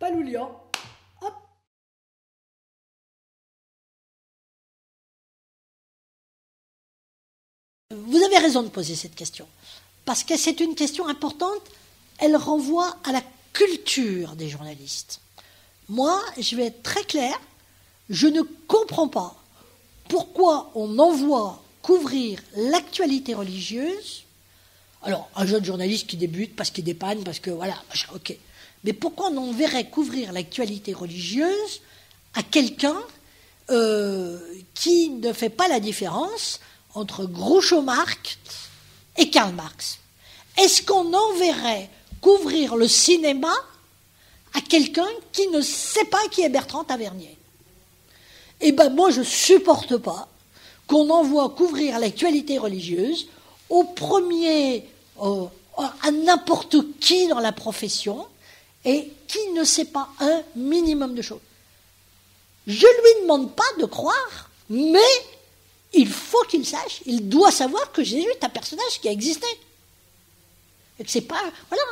Paloulian. Hop. Vous avez raison de poser cette question, parce que c'est une question importante, elle renvoie à la culture des journalistes. Moi, je vais être très clair, je ne comprends pas pourquoi on envoie couvrir l'actualité religieuse. Alors, un jeune journaliste qui débute parce qu'il dépanne, parce que voilà, ok. Mais pourquoi on enverrait couvrir l'actualité religieuse à quelqu'un qui ne fait pas la différence entre Groucho Marx et Karl Marx? Est-ce qu'on enverrait couvrir le cinéma à quelqu'un qui ne sait pas qui est Bertrand Tavernier? Eh bien, moi, je ne supporte pas qu'on envoie couvrir l'actualité religieuse au premier, à n'importe qui dans la profession, et qui ne sait pas un minimum de choses. Je ne lui demande pas de croire, mais il faut qu'il sache, il doit savoir que Jésus est un personnage qui a existé. Et que c'est pas... Voilà,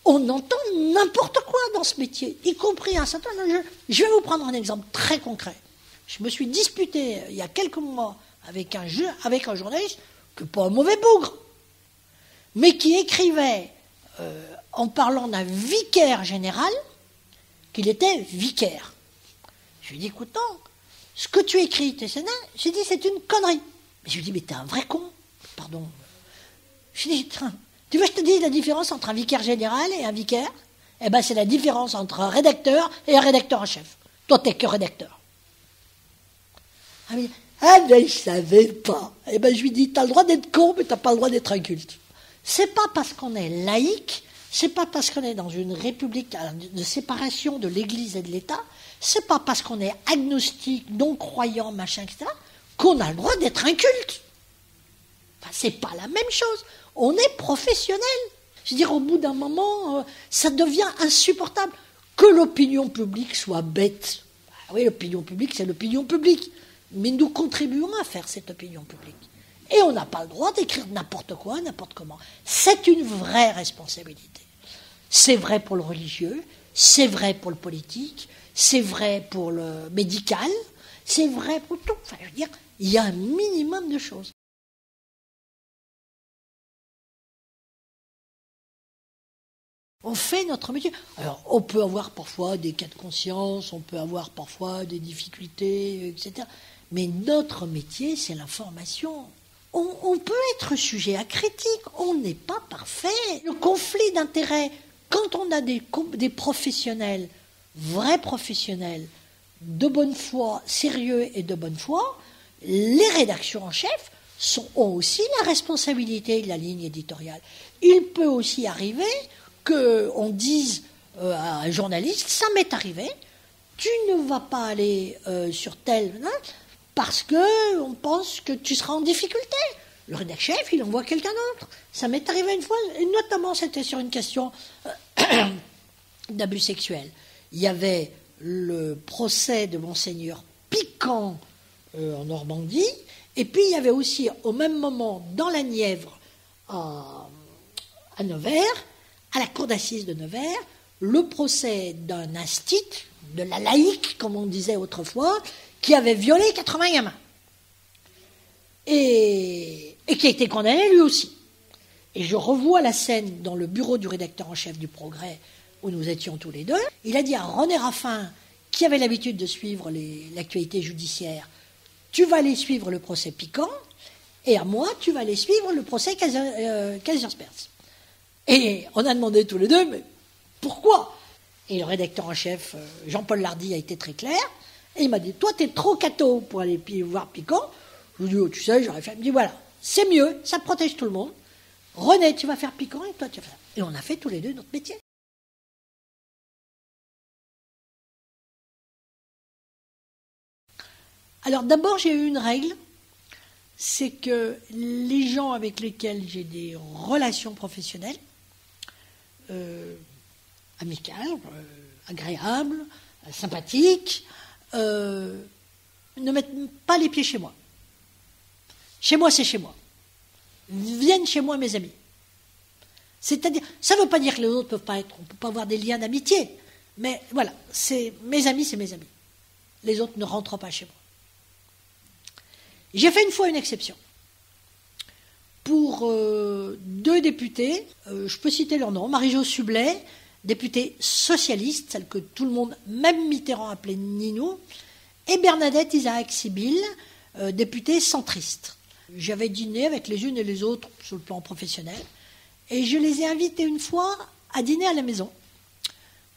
on entend n'importe quoi dans ce métier, y compris un certain nombre. Je vais vous prendre un exemple très concret. Je me suis disputé il y a quelques mois avec un journaliste, que pas un mauvais bougre, mais qui écrivait, en parlant d'un vicaire général, qu'il était vicaire. Je lui ai dit, écoute, non, ce que tu écris, j'ai dit, c'est une connerie. Mais je lui ai dit, mais t'es un vrai con. Pardon. Je lui ai dit, tu veux que je te dise la différence entre un vicaire général et un vicaire? Eh bien, c'est la différence entre un rédacteur et un rédacteur en chef. Toi, t'es que rédacteur. Ah, mais je savais pas. Eh bien, je lui dis, t'as le droit d'être con, mais t'as pas le droit d'être inculte. C'est pas parce qu'on est laïque, c'est pas parce qu'on est dans une république de séparation de l'Église et de l'État, c'est pas parce qu'on est agnostique, non-croyant, machin, etc., qu'on a le droit d'être inculte. Enfin, c'est pas la même chose. On est professionnel. Je veux dire, au bout d'un moment, ça devient insupportable que l'opinion publique soit bête. Ah oui, l'opinion publique, c'est l'opinion publique. Mais nous contribuons à faire cette opinion publique. Et on n'a pas le droit d'écrire n'importe quoi, n'importe comment. C'est une vraie responsabilité. C'est vrai pour le religieux, c'est vrai pour le politique, c'est vrai pour le médical, c'est vrai pour tout. Enfin, je veux dire, il y a un minimum de choses. On fait notre métier. Alors, on peut avoir parfois des cas de conscience, on peut avoir parfois des difficultés, etc. Mais notre métier, c'est l'information. On peut être sujet à critique, on n'est pas parfait. Le conflit d'intérêts, quand on a des professionnels, vrais professionnels, de bonne foi, sérieux et de bonne foi, les rédactions en chef ont aussi la responsabilité de la ligne éditoriale. Il peut aussi arriver qu'on dise à un journaliste, ça m'est arrivé, tu ne vas pas aller sur tel... parce qu'on pense que tu seras en difficulté. Le rédacteur chef, il envoie quelqu'un d'autre. Ça m'est arrivé une fois, et notamment c'était sur une question d'abus sexuels. Il y avait le procès de Monseigneur Piquant en Normandie, et puis il y avait aussi, au même moment, dans la Nièvre, à Nevers, à la cour d'assises de Nevers, le procès d'un institut, de la laïque, comme on disait autrefois, qui avait violé 80 gamins. Et qui a été condamné lui aussi. Et je revois la scène dans le bureau du rédacteur en chef du Progrès, où nous étions tous les deux. Il a dit à René Raffin, qui avait l'habitude de suivre l'actualité judiciaire, tu vas aller suivre le procès Piquant, et à moi, tu vas aller suivre le procès Kaysersperz. Et on a demandé tous les deux, mais pourquoi? Et le rédacteur en chef, Jean-Paul Lardy, a été très clair. Et il m'a dit, toi, t'es trop cato pour aller voir Piquant. Je lui ai dit, oh, tu sais, j'aurais fait. Il me dit, voilà, c'est mieux, ça protège tout le monde. René, tu vas faire Piquant et toi, tu vas faire. Et on a fait tous les deux notre métier. Alors d'abord, j'ai eu une règle, c'est que les gens avec lesquels j'ai des relations professionnelles, amicales, agréables, sympathiques, ne mettent pas les pieds chez moi. Chez moi, c'est chez moi. Viennent chez moi mes amis. C'est-à-dire, ça ne veut pas dire que les autres peuvent pas être, on ne peut pas avoir des liens d'amitié, Mais voilà, c'est mes amis. Les autres ne rentrent pas chez moi. J'ai fait une fois une exception. Pour 2 députés, je peux citer leur nom, Marie-Jo Sublet, députée socialiste, celle que tout le monde, même Mitterrand, appelait Ninou, et Bernadette Isaac-Sibyl, députée centriste. J'avais dîné avec les unes et les autres sur le plan professionnel, et je les ai invitées une fois à dîner à la maison,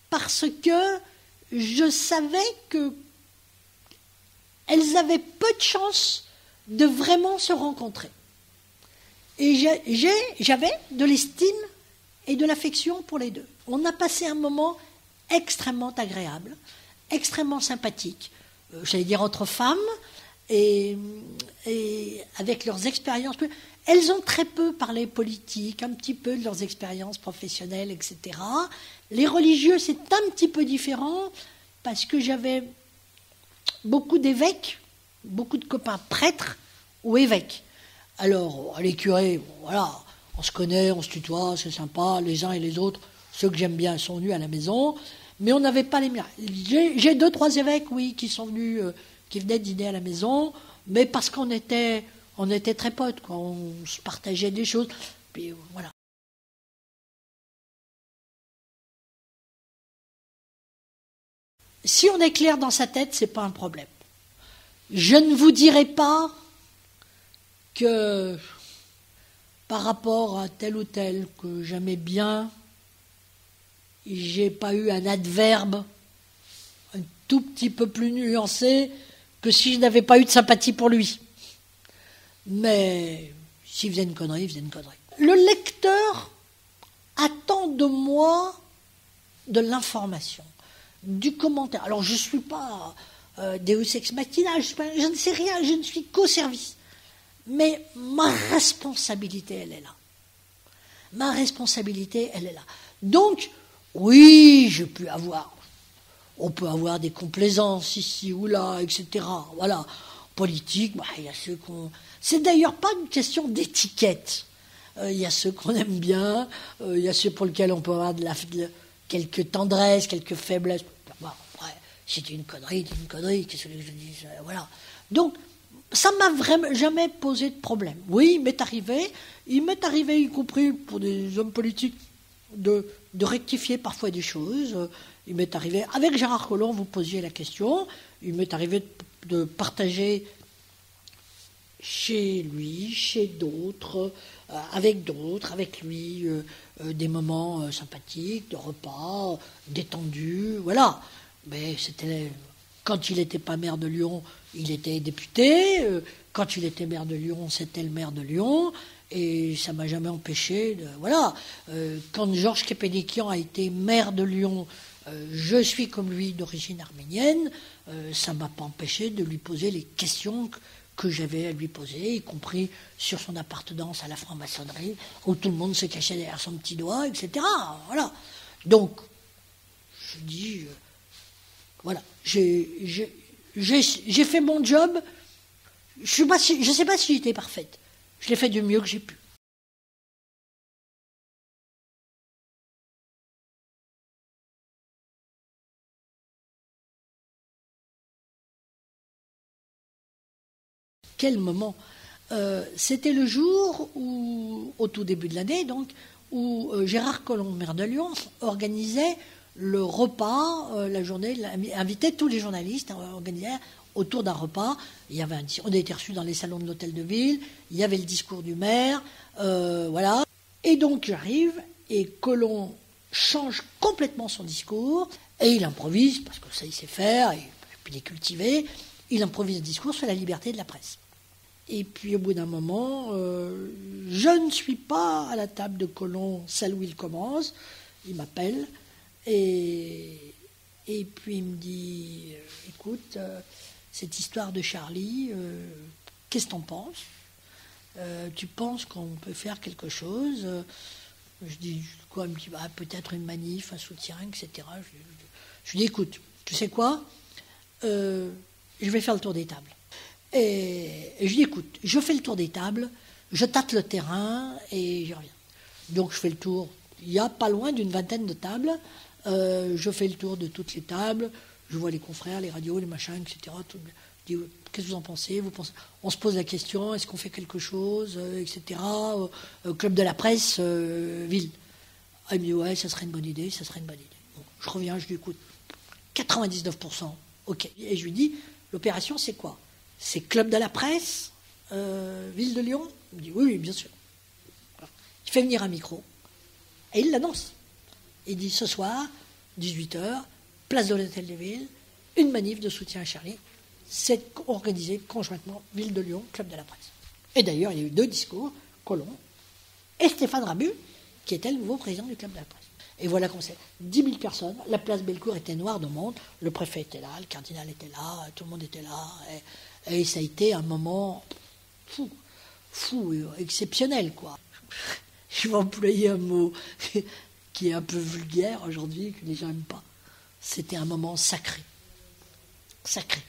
parce que je savais qu'elles avaient peu de chances de vraiment se rencontrer. Et j'avais de l'estime et de l'affection pour les deux. On a passé un moment extrêmement agréable, extrêmement sympathique, j'allais dire entre femmes, et avec leurs expériences. Elles ont très peu parlé politique, un petit peu de leurs expériences professionnelles, etc. Les religieux, c'est un petit peu différent, parce que j'avais beaucoup d'évêques, beaucoup de copains prêtres ou évêques. Alors, les curés, bon, voilà, on se connaît, on se tutoie, c'est sympa, les uns et les autres, ceux que j'aime bien sont venus à la maison, mais on n'avait pas les miens. J'ai 2, 3 évêques, oui, qui sont venus, qui venaient dîner à la maison, mais parce qu'on était très potes, quoi, on se partageait des choses, puis voilà. Si on est clair dans sa tête, c'est pas un problème. Je ne vous dirai pas que par rapport à tel ou tel que j'aimais bien, j'ai pas eu un adverbe un tout petit peu plus nuancé que si je n'avais pas eu de sympathie pour lui. Mais s'il faisait une connerie, il faisait une connerie. Le lecteur attend de moi de l'information, du commentaire. Alors je ne suis pas Deus ex machina, je ne sais rien, je ne suis qu'au service. Mais ma responsabilité, elle est là. Ma responsabilité, elle est là. Donc, oui, on peut avoir des complaisances ici ou là, etc. Voilà. Politique, il y a ceux qu'on... C'est d'ailleurs pas une question d'étiquette. Il y a ceux qu'on aime bien, il y a ceux pour lesquels on peut avoir quelques tendresses, quelques faiblesses. Bon, après, si c'est une connerie, qu'est-ce que je dis, voilà. Donc, ça m'a vraiment jamais posé de problème. Oui, il m'est arrivé, y compris pour des hommes politiques, de rectifier parfois des choses. Il m'est arrivé, avec Gérard Collomb, vous posiez la question, il m'est arrivé de partager chez lui, chez d'autres, avec lui, des moments sympathiques, de repas, détendus, voilà. Mais c'était... Quand il n'était pas maire de Lyon, il était député. Quand il était maire de Lyon, c'était le maire de Lyon. Et ça ne m'a jamais empêché de... Voilà. Quand Georges Képénékian a été maire de Lyon, je suis comme lui d'origine arménienne. Ça ne m'a pas empêché de lui poser les questions que j'avais à lui poser, y compris sur son appartenance à la franc-maçonnerie, où tout le monde se cachait derrière son petit doigt, etc. Voilà. Donc, je dis... Voilà, j'ai fait mon job. Je ne sais pas si j'étais parfaite. Je l'ai fait du mieux que j'ai pu. Quel moment c'était le jour où, au tout début de l'année, donc, où Gérard Collomb, maire de Lyon, organisait le repas, la journée, invitait tous les journalistes, organisait autour d'un repas. On a été reçus dans les salons de l'hôtel de ville, il y avait le discours du maire, voilà. Et donc j'arrive, et Collomb change complètement son discours, et il improvise, parce que ça il sait faire, et puis il est cultivé, il improvise un discours sur la liberté de la presse. Et puis au bout d'un moment, je ne suis pas à la table de Collomb, celle où il commence, il m'appelle, et puis il me dit, écoute, cette histoire de Charlie, qu'est-ce que t'en penses ? Tu penses qu'on peut faire quelque chose ? Je dis quoi ? Il me dit, peut-être une manif, un soutien, etc. Je lui dis, écoute, tu sais quoi ? Je vais faire le tour des tables. Et je lui dis, écoute, je fais le tour des tables, je tâte le terrain et je reviens. Donc je fais le tour. Il y a pas loin d'une vingtaine de tables. je fais le tour de toutes les tables, je vois les confrères, les radios, les machins, etc. Je dis, qu'est-ce que vous en pensez? On se pose la question, est-ce qu'on fait quelque chose, etc. Club de la presse, ville. Ah, il me dit, ouais, ça serait une bonne idée, ça serait une bonne idée. Bon, je reviens, je lui écoute, 99%, ok. Et je lui dis, l'opération, c'est quoi? C'est Club de la presse, ville de Lyon? Il me dit, oui, oui, bien sûr. Il fait venir un micro, et il l'annonce. Il dit, ce soir, 18h, place de l'Hôtel de Ville, une manif de soutien à Charlie. C'est organisé conjointement Ville de Lyon, Club de la presse. Et d'ailleurs, il y a eu 2 discours, Colomb et Stéphane Rabu, qui était le nouveau président du Club de la presse. Et voilà qu'on sait, 10 000 personnes, la place Bellecour était noire de monde, le préfet était là, le cardinal était là, tout le monde était là, et ça a été un moment fou, exceptionnel, quoi. Je vais employer un mot qui est un peu vulgaire aujourd'hui, que les gens n'aiment pas. C'était un moment sacré. Sacré.